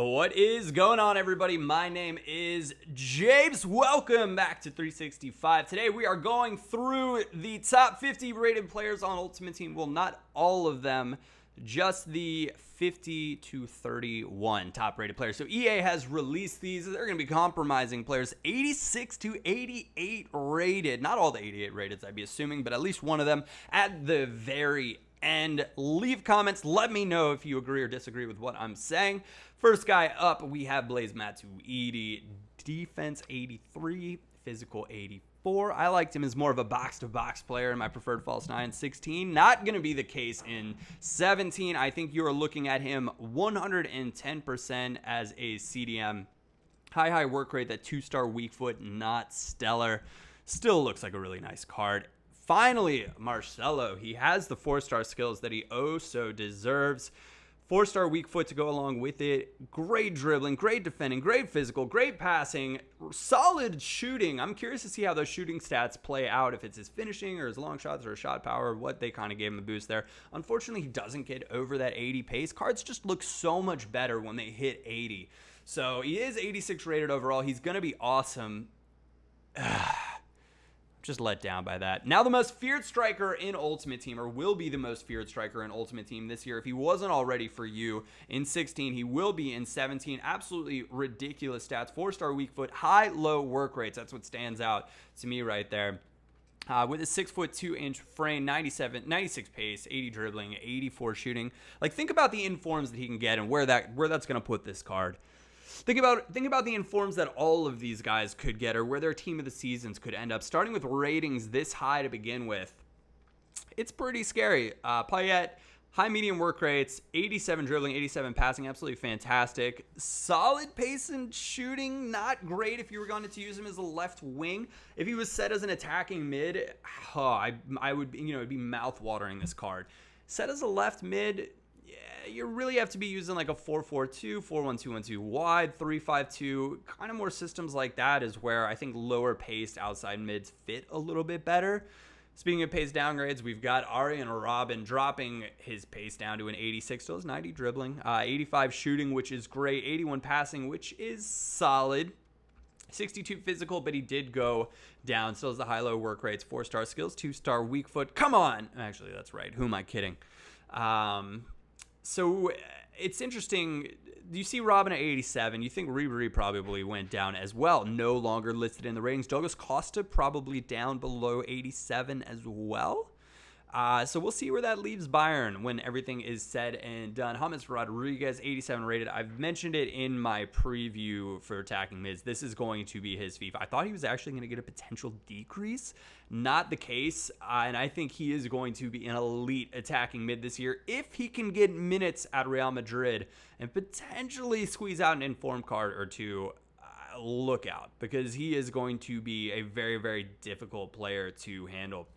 What is going on, everybody? My name is Japes. Welcome back to 365. Today we are going through the top 50 rated players on Ultimate Team. Well, not all of them, just the 50 to 31 top rated players. So EA has released these. They're going to be compromising players 86 to 88 rated. Not all the 88 rated, I'd be assuming, but at least one of them at the very end. Leave comments. Let me know if you agree or disagree with what I'm saying. First guy up, we have Blaise Matuidi. Defense 83, physical 84. I liked him as more of a box-to-box player in my preferred false 9. 16, not going to be the case in 17. I think you are looking at him 110% as a CDM. High work rate, that 2-star weak foot, not stellar. Still looks like a really nice card. Finally, Marcelo. He has the 4-star skills that he so deserves. 4-star weak foot to go along with it. Great dribbling, great defending, great physical, great passing, solid shooting. I'm curious to see how those shooting stats play out, if it's his finishing or his long shots or his shot power, what they kind of gave him a boost there. Unfortunately, he doesn't get over that 80 pace. Cards just look so much better when they hit 80. So he is 86 rated overall. He's going to be awesome. Just let down by that. Now the most feared striker in Ultimate Team, or will be the most feared striker in Ultimate Team this year. If he wasn't already for you in 16, he will be in 17. Absolutely ridiculous stats. 4-star weak foot, low work rates. That's what stands out to me right there. With a 6'2" frame, 96 pace, 80 dribbling, 84 shooting. Like, think about the informs that he can get and where that's going to put this card. Think about the informs that all of these guys could get, or where their team of the seasons could end up. Starting with ratings this high to begin with, it's pretty scary. Payet, high medium work rates, 87 dribbling, 87 passing, absolutely fantastic. Solid pace and shooting, not great if you were going to use him as a left wing. If he was set as an attacking mid, I would, it'd be mouth-watering this card. Set as a left mid, you really have to be using like a 4-4-2, 4-1-2-1-2 wide, 3-5-2. Kind of more systems like that is where I think lower paced outside mids fit a little bit better. Speaking of pace downgrades, we've got Arjen Robben dropping his pace down to an 86. Still has 90 dribbling, 85 shooting, which is great, 81 passing, which is solid. 62 physical, but he did go down. Still has the high-low work rates, 4-star skills, 2-star weak foot. Come on! Actually, that's right. Who am I kidding? So it's interesting. You see Robben at 87. You think Ribery probably went down as well. No longer listed in the ratings. Douglas Costa probably down below 87 as well. So we'll see where that leaves Bayern when everything is said and done. James Rodriguez, 87 rated. I've mentioned it in my preview for attacking mids. This is going to be his FIFA. I thought he was actually going to get a potential decrease. Not the case. And I think he is going to be an elite attacking mid this year if he can get minutes at Real Madrid and potentially squeeze out an informed card or two. Look out, because he is going to be a very, very difficult player to handle.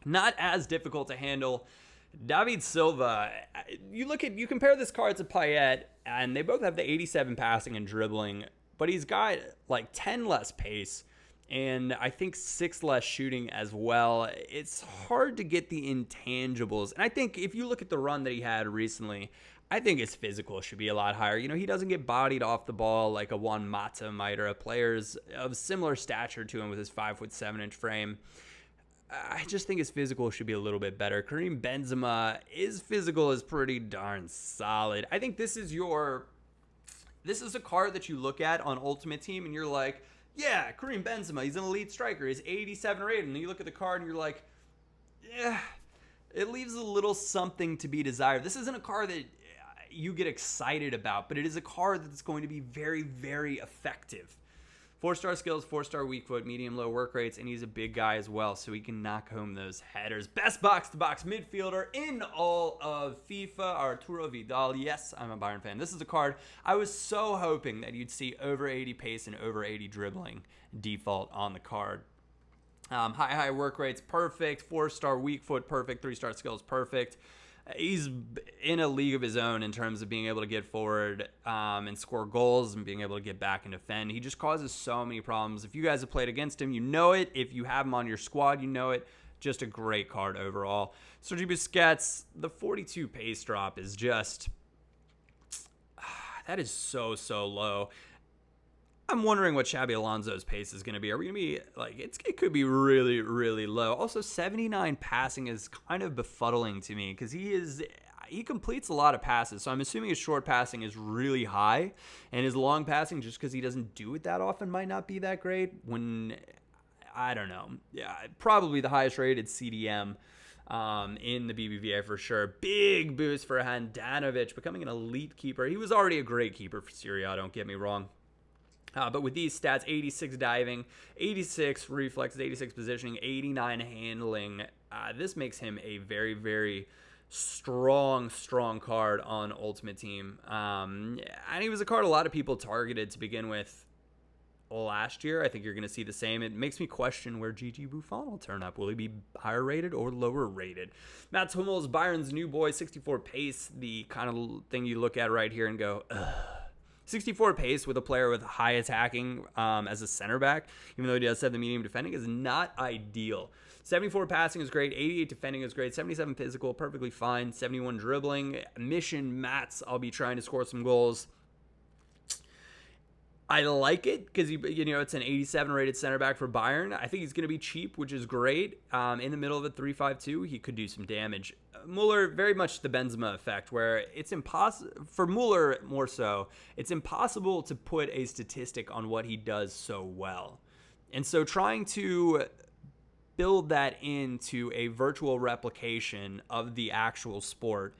Not as difficult to handle. David Silva, you compare this card to Payet, and they both have the 87 passing and dribbling, but he's got like 10 less pace, and I think 6 less shooting as well. It's hard to get the intangibles, and I think if you look at the run that he had recently, I think his physical should be a lot higher. He doesn't get bodied off the ball like a Juan Mata might, or a players of similar stature to him with his 5'7" frame. I just think his physical should be a little bit better. Karim Benzema, his physical is pretty darn solid. I think this is a card that you look at on Ultimate Team and you're like, yeah, Karim Benzema, he's an elite striker. He's 87 rated. And then you look at the card and you're like, yeah, it leaves a little something to be desired. This isn't a card that you get excited about, but it is a card that's going to be very, very effective. 4-star skills, 4-star weak foot, medium-low work rates, and he's a big guy as well, so he can knock home those headers. Best box-to-box midfielder in all of FIFA, Arturo Vidal. Yes, I'm a Bayern fan. This is a card I was so hoping that you'd see over 80 pace and over 80 dribbling default on the card. High work rates, perfect. 4-star weak foot, perfect. 3-star skills, perfect. He's in a league of his own in terms of being able to get forward and score goals and being able to get back and defend. He just causes so many problems. If you guys have played against him, you know it. If you have him on your squad, you know it. Just a great card overall. Sergio Busquets, the 42 pace drop is just... That is so low. I'm wondering what Xabi Alonso's pace is going to be. Are we going to be like, it could be really, really low. Also, 79 passing is kind of befuddling to me because he completes a lot of passes. So I'm assuming his short passing is really high, and his long passing, just because he doesn't do it that often, might not be that great. I don't know. Yeah, probably the highest rated CDM in the BBVA for sure. Big boost for Handanovic, becoming an elite keeper. He was already a great keeper for Serie A, don't get me wrong. But with these stats, 86 diving, 86 reflexes, 86 positioning, 89 handling, this makes him a very, very strong card on Ultimate Team. And he was a card a lot of people targeted to begin with last year. I think you're going to see the same. It makes me question where Gigi Buffon will turn up. Will he be higher rated or lower rated? Mats Hummels, Bayern's new boy, 64 pace, the kind of thing you look at right here and go, ugh. 64 pace with a player with high attacking as a center back, even though he does have the medium defending, is not ideal. 74 passing is great. 88 defending is great. 77 physical, perfectly fine. 71 dribbling. Mission Mats, I'll be trying to score some goals. I like it because it's an 87 rated center back for Bayern. I think he's going to be cheap, which is great. In the middle of a 3-5-2, he could do some damage. Muller, very much the Benzema effect, where it's impossible for Muller more so. It's impossible to put a statistic on what he does so well, and so trying to build that into a virtual replication of the actual sport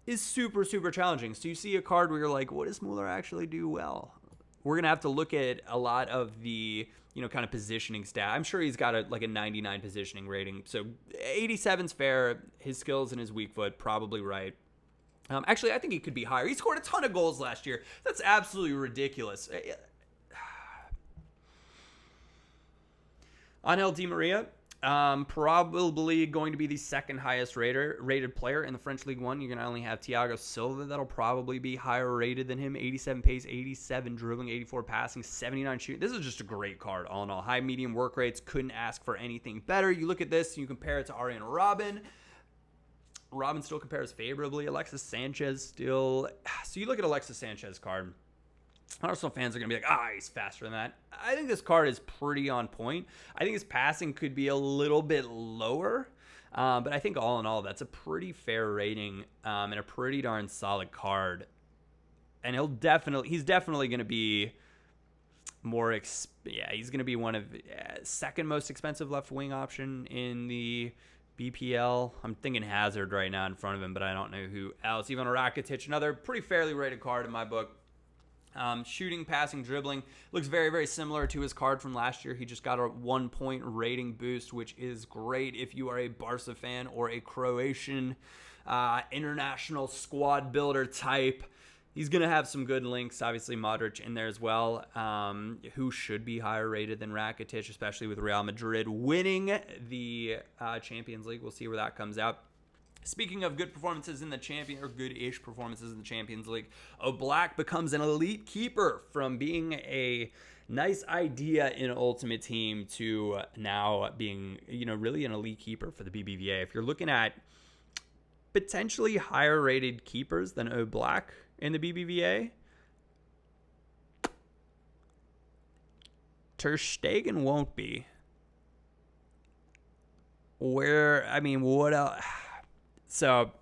is super challenging. So you see a card where you're like, what does Muller actually do well? We're going to have to look at a lot of the, kind of positioning stat. I'm sure he's got a 99 positioning rating. So 87's fair. His skills and his weak foot, probably right. Actually, I think he could be higher. He scored a ton of goals last year. That's absolutely ridiculous. Angel Di Maria, probably going to be the second highest rated player in the French League One. You're going to only have Thiago Silva that'll probably be higher rated than him. 87 pace, 87 dribbling, 84 passing, 79 shooting. This is just a great card all in all. High medium work rates, couldn't ask for anything better. You look at this and you compare it to Arjen Robben. Robben still compares favorably. Alexis Sanchez still. So you look at Alexis Sanchez's card. Arsenal fans are going to be like, he's faster than that. I think this card is pretty on point. I think his passing could be a little bit lower. But I think all in all, that's a pretty fair rating and a pretty darn solid card. And he's definitely going to be more, he's going to be one of second most expensive left wing option in the BPL. I'm thinking Hazard right now in front of him, but I don't know who else. Even Rakitic, another pretty fairly rated card in my book. Shooting, passing, dribbling looks very, very similar to his card from last year. He just got a 1-point rating boost, which is great if you are a Barca fan or a Croatian international squad builder type. He's going to have some good links, obviously Modric in there as well, who should be higher rated than Rakitic, especially with Real Madrid winning the Champions League. We'll see where that comes out. Speaking of good performances in the good-ish performances in the Champions League, Oblak becomes an elite keeper from being a nice idea in Ultimate Team to now being, really an elite keeper for the BBVA. If you're looking at potentially higher-rated keepers than Oblak in the BBVA, Ter Stegen won't be. What else? So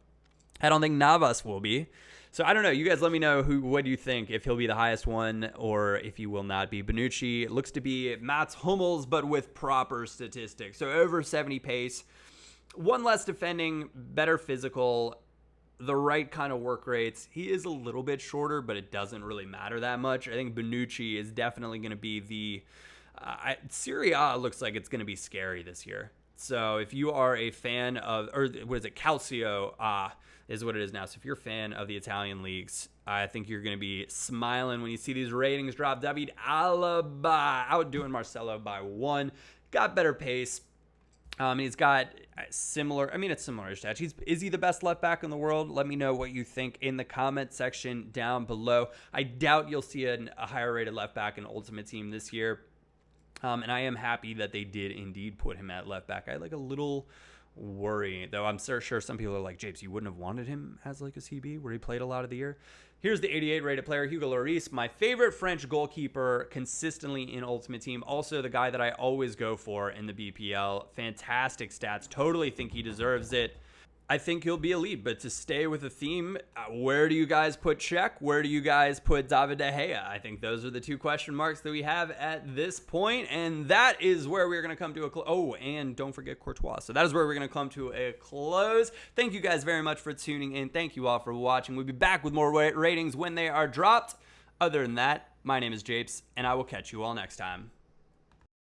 I don't think Navas will be. So I don't know. You guys let me know what do you think, if he'll be the highest one or if he will not be. Bonucci looks to be Mats Hummels, but with proper statistics. So over 70 pace, one less defending, better physical, the right kind of work rates. He is a little bit shorter, but it doesn't really matter that much. I think Bonucci is definitely going to be the Serie A looks like it's going to be scary this year. So if you are a fan of, or what is it, Calcio is what it is now. So if you're a fan of the Italian leagues, I think you're going to be smiling when you see these ratings drop. David Alaba outdoing Marcelo by 1. Got better pace. He's got it's similar stats. Is he the best left back in the world? Let me know what you think in the comment section down below. I doubt you'll see a higher rated left back in Ultimate Team this year. And I am happy that they did indeed put him at left back. I had like a little worry, though I'm sure some people are like, Japes, you wouldn't have wanted him as like a CB where he played a lot of the year. Here's the 88 rated player, Hugo Lloris, my favorite French goalkeeper consistently in Ultimate Team. Also the guy that I always go for in the BPL. Fantastic stats. Totally think he deserves it. I think he'll be elite, but to stay with the theme, where do you guys put Czech? Where do you guys put David De Gea? I think those are the 2 question marks that we have at this point, and that is where we're going to come to a close. Oh, and don't forget Courtois. So that is where we're going to come to a close. Thank you guys very much for tuning in. Thank you all for watching. We'll be back with more ratings when they are dropped. Other than that, my name is Japes, and I will catch you all next time.